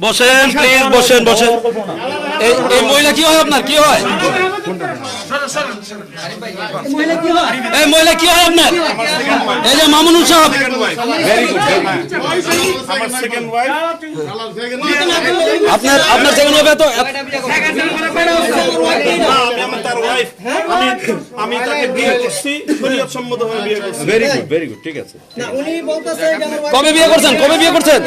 বসেন প্লিজ, বসেন বসেন। এই মহিলা কি হয় আপনার, কি হয়? এই মহিলা কি হয় আপনার? এই যে মামুনুল সাহেব, আপনার আপনার সেকেন্ড ওয়াইফ তো আমি তাকে বিয়ে করছি, শরীয়ত সম্মতভাবে বিয়ে করছি। ভেরি গুড, ভেরি গুড, ঠিক আছে। কবে বিয়ে করছেন? কবে বিয়ে করছেন?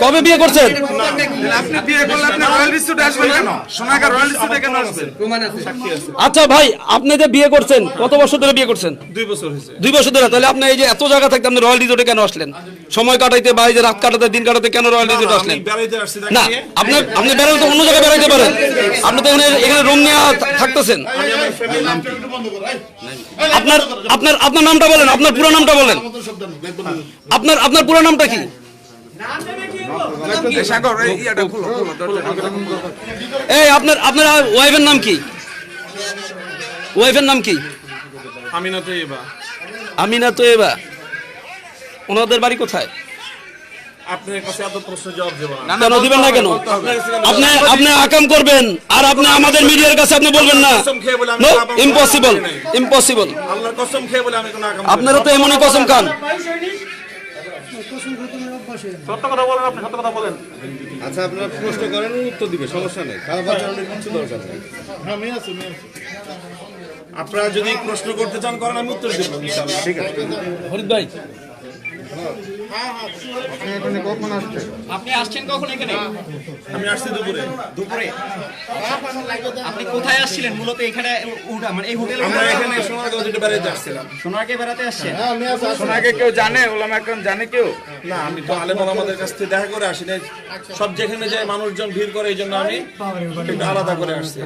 কবে বিয়ে করছেন? আপনি বিয়ে করলে আপনি রয়্যাল রিসোর্টে আসবেন কেন? সোনাগার রয়্যাল রিসোর্টে কেন আসবেন? আচ্ছা ভাই, আপনি যে বিয়ে করছেন কত বছর ধরে বিয়ে করছেন? 2 বছর হয়েছে। 2 বছর ধরে। তাহলে আপনি এই যে এত জায়গা থাকতে আপনি রয়্যাল রিসোর্টে কেন আসলেন? সময় কাটাইতে বা এই যে রাত কাটাতে, দিন কাটাতে কেন রয়্যাল রিসোর্টে আসলেন? আমি বেড়াইতে আসছি না, আপনি আপনি বেড়াতে অন্য জায়গায় বেড়াইতে পারেন, আপনি তো এখানে রুম নিয়ে থাকতেছেন। আপনার আপনার আপনার নামটা বলেন, আপনার পুরো নামটা বলেন। আপনার পুরো নামটা কি? সাগর এই ইয়াটা খুলো, দরজাটা। এই আপনার আপনার ওয়াইফের নাম কি? ওয়াইফের নাম কি? আমিনা তৈবা। আমিনা তৈবা। ওনাদের বাড়ি কোথায়? আপনার কাছে এত প্রশ্ন জবাব দেব না। কেন দিবেন না? কেন আপনি আপনি আকাম করবেন আর আপনি আমাদের মিডিয়ার কাছে আপনি বলবেন না? No, impossible, impossible. আল্লাহর কসম খেয়ে বলে আমি কোনো আকাম। আপনারা তো এমনই কসম খান। সত্য কথা বলেন, আপনি সত্য কথা বলেন। আচ্ছা, আপনারা প্রশ্ন করেন, উত্তর দিবে, সমস্যা নেই। খারাপ আচরণের কিছু দরকার নেই। হ্যাঁ, মেয়ে আছে, মেয়ে আছে। আপনারা যদি প্রশ্ন করতে চান করেন, আমি উত্তর দেব ইনশাআল্লাহ। ঠিক আছে। ফরিদ ভাই, আপনি আসছেন কখন এখানে? আমি আসছি দুপুরে। দুপুরে। আপনি কোথায় আসছিলেন মূলত? এখানে মানে এই হোটেলে আমরা এখানে সোনারগাঁও যেটা বেড়াইতে আসছিলাম। সোনারকে বেড়াতে আসছেন? সোনাকে কেউ জানে? ওলামা একরাম জানে কেউ? না, আমি তো আলেম ওলামাদের কাছ থেকে দেখা করে আসি না। সব যেখানে যায় মানুষজন ভিড় করে, এই জন্য আমি একটু আলাদা করে আসছি।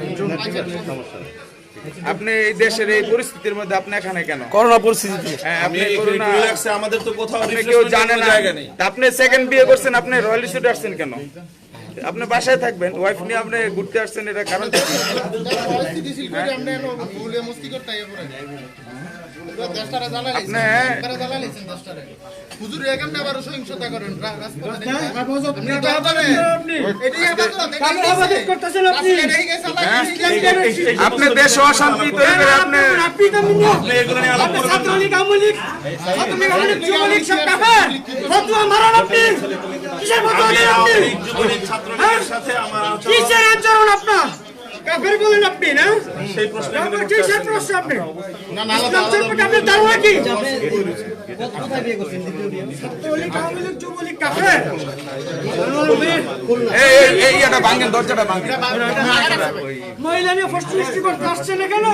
আপনি এই দেশের এই পরিস্থিতির মধ্যে আপনি এখানে কেন? করোনা পরিস্থিতিতে হ্যাঁ, আমি আপনি করোনা, রিল্যাক্সে, আমাদের তো কোথাও আপনি কেউ রিফ্রেশমেন্টের জানে কোনো না। জায়গা নেই। তা আপনি সেকেন্ড বিয়ে করছেন, আপনি রয়্যাল রিসোর্টে আসছেন কেন? আপনি বাসায় থাকবেন, ওয়াইফ নিয়ে আপনি ঘুরতে আসছেন, এটা কারণ কি? আপনি আপনি দেশে অশান্তি তৈরি করে আপনি এগুলো নিয়ে আলাপ করবেন না। আমি আওয়ামী লীগ, যুবলীগ, ছাত্রলীগের সাথে আমার আচরণ, সেই প্রশ্ন এখানে করতে আসছি এই ইয়াটা ভাঙেন, দরজাটা ভাঙেন। মহিলা নিয়ে ফষ্টি করতে আসছে না কেন?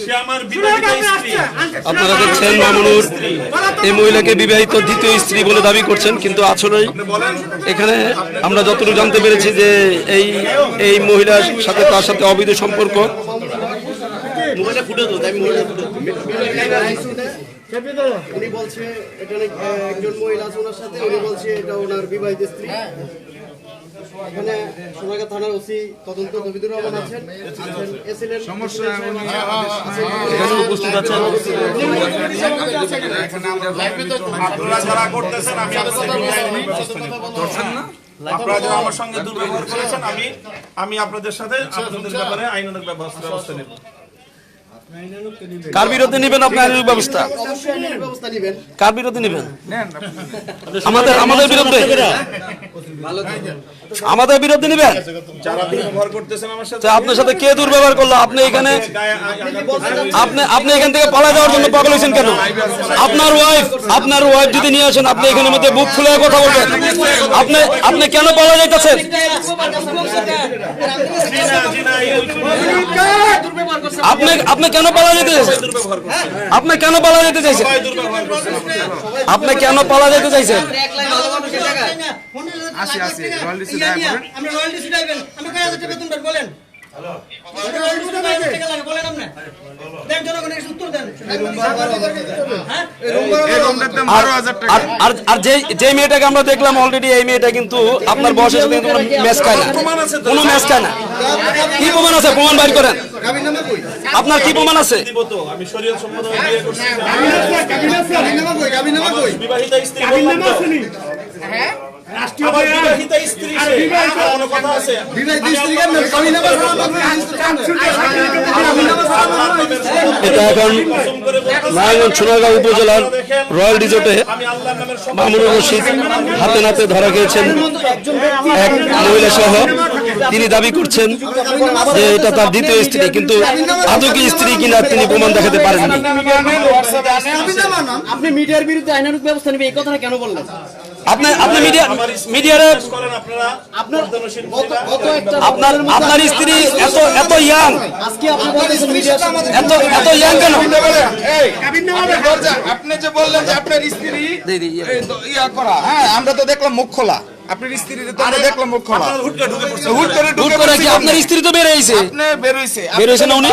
সে আমার বিবাহিত স্ত্রী। আপনারা দেখছেন মামুনুর এই মহিলাকে বিবাহিত দ্বিতীয় স্ত্রী বলে দাবি করছেন, কিন্তু আসলেই এখানে আমরা যতটুকু জানতে পেরেছি যে এই মহিলার সাথে তার সাথে অবৈধ সম্পর্ক। উনি বলছে এখানে একজন মহিলা আছে ওনার সাথে, উনি বলছে এটা ওনার বিবাহিত স্ত্রী। এখানে সোনারগাঁ থানার ওসি তদন্ত কবিদুর রহমান আছেন, এসিলেন সমস্যা এখানে উপস্থিত আছেন। আপনারা যারা করতেছেন, আমি আপনারা যারা আমার সঙ্গে দুর্ব্যবহার করেছেন, আমি আপনাদের সাথে আপনাদের ব্যাপারে আইনানুগ ব্যবস্থা নেব। কার বিরুদ্ধে নেবেন আপনি আইনানুগ ব্যবস্থা? ব্যবস্থা নেবেন। কার বিরুদ্ধে নেবেন? আমাদের বিরুদ্ধে, আমাদের বিরুদ্ধে নেবেন। যারা দুর্ব্যবহার করতেছেন আমার সাথে, আপনার সাথে কে দুর্ব্যবহার করলো? আপনি এখানে আপনি এখান থেকে পালিয়ে যাওয়ার জন্য পাগল হয়েছেন কেন? আপনার ওয়াইফ যদি নিয়ে আসেন, আপনি এখানের মধ্যে বুক খুলে কথা বলবেন। আপনি কেন পালিয়ে যাইতেছেন? আপনি কেন পালিয়ে যেতে চাইছেন? আপনি কেন পালিয়ে যেতে চাইছেন? আপনি কেন পালিয়ে যেতে চাইছেন? আসি রয়্যাল রিসোর্টে আসবেন। আমরা রয়্যাল রিসোর্টে আইবেন, আমরা কয় হাজার টাকা বেতন পাই বলেন? রয়্যাল রিসোর্টে কয় হাজার টাকা লাগে বলেন আপনি? দেন, জনগণের কাছে উত্তর দেন। এই রুমের দাম 12,000 টাকা। আর যে মেয়েটাকে আমরা দেখলাম অলরেডি, এই মেয়েটা কিন্তু আপনার বয়সের সাথে কোনো ম্যাচ খায় না, কোনো ম্যাচ খায় না। কি প্রমাণ আছে? প্রমাণ বাইর করেন। কাবিননামা কই? আপনার কি প্রমাণ আছে? দিব তো, আমি শরীয়ত সম্মত বিয়ে করছি। কাবিননামা কই? কাবিননামা কই? বিবাহিতা স্ত্রী বললাম তো। আমার বিবাহিতা স্ত্রী সে, আর কোনো কথা আছে? বিবাহিত স্ত্রী কেন? কাবিননামা ছাড়া এটা এখন নারায়ণগঞ্জ সোনারগাঁও উপজেলার রয়্যাল রিসোর্টে আমি আল্লাহর নামের শপথ মামুনুর রশিদ হাতে নাতে ধরা গিয়েছেন এক মহিলা সহ। তিনি দাবি করছেন যে এটা তার দ্বিতীয় স্ত্রী, কিন্তু আদৌ কি স্ত্রী কিনা তিনি প্রমাণ দেখাতে পারেননি। আপনি মিডিয়ার বিরুদ্ধে আইনানুগ ব্যবস্থা নেবে এই কথাটা কেন বললেন? আপনি আপনি মিডিয়ারে করেন আপনারা। আপনার স্ত্রী এত ইয়াং, আজকে আপনি বলতেছেন মিডিয়ার সামনে এত ইয়াং কেন? আপনি যে বললেন যে আপনার স্ত্রী ইয়া করা, হ্যাঁ আমরা তো দেখলাম মুখ খোলা, আপনার স্ত্রী তো আমরা দেখলাম মুখ খোলা, হুট করে হুট করে কি আপনার স্ত্রী তো বের হয়েছে? আপনি বের হইছে না উনি?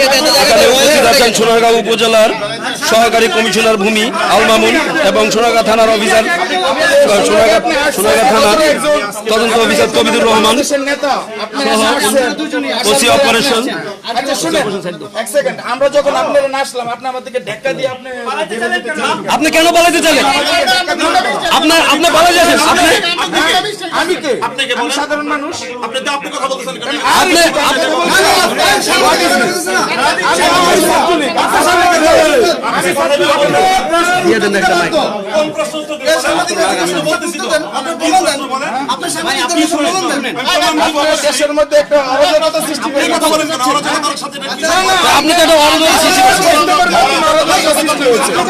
এখানে উপস্থিত আছেন সোনারগাঁও উপজেলার সহকারী কমিশনার ভূমি আল মামুন এবং সোনারগাঁ থানার অফিসার, সোনারগাঁ থানার তদন্ত অফিসার কবিদুর রহমান নেতা, আপনি ওসি অপারেশন। আচ্ছা শুনেন এক সেকেন্ড, আমরা যখন আপনারা না আসলাম আপনি আমাদেরকে ধাক্কা দিয়ে আপনি আপনি কেন পালাতে চাইলেন? আপনি পালা যাচ্ছেন? আমি কে? আপনাকে আমি সাধারণ মানুষ। আপনি তো আপনি কথা বলতেছেন কেন? দিয়ে দেন একটা মাইক। কোন প্রশ্ন উত্তর দিবেন? আপনি বলতেছি তো। আপনি কি প্রশ্ন বলেন? আপনি শুনুন দেশের মধ্যে একটা অরাজকতা সৃষ্টি করে কথা বলেন কেন? অরাজকতার সাথে নাকি? আপনি তো একটা অরাজকতা সৃষ্টি করছেন।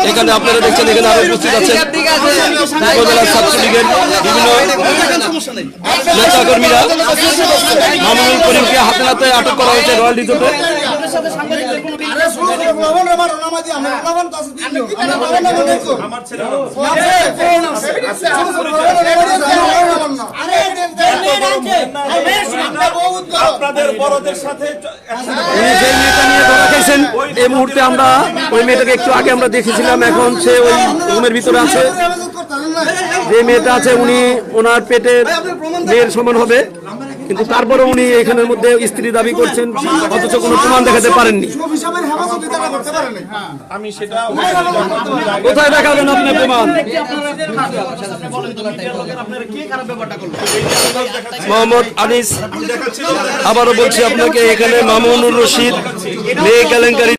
এখানে আপনারা দেখছেন, এখানে আরো উপস্থিত আছেন উপজেলা ছাত্রলীগের বিভিন্ন নেতাকর্মীরা। মামুনুল করিমকে হাতে নাতে আটক করা হয়েছে রয়্যাল রিসোর্টে। আমার ছেলে আপনাদের বড়দের সাথে উনি যে মেয়েটা নিয়ে ধরা খাইছেন, এই মুহূর্তে আমরা ওই মেয়েটাকে একটু আগে আমরা দেখেছিলাম, এখন সে ওই রুমের ভিতরে আছে। যে মেয়েটা আছে উনি ওনার পেটের মেয়ের সমান হবে, কিন্তু তারপরে উনি এখানের মধ্যে স্ত্রী দাবি করছেন, অথচ কোনো প্রমাণ দেখাতে পারেননি। আমি সেটা কোথায় দেখাবেন আপনি প্রমাণ? মোহাম্মদ আনিস, আবারও বলছি আপনাকে, এখানে মামুনুর রশিদ মেয়ে কেলেঙ্কারি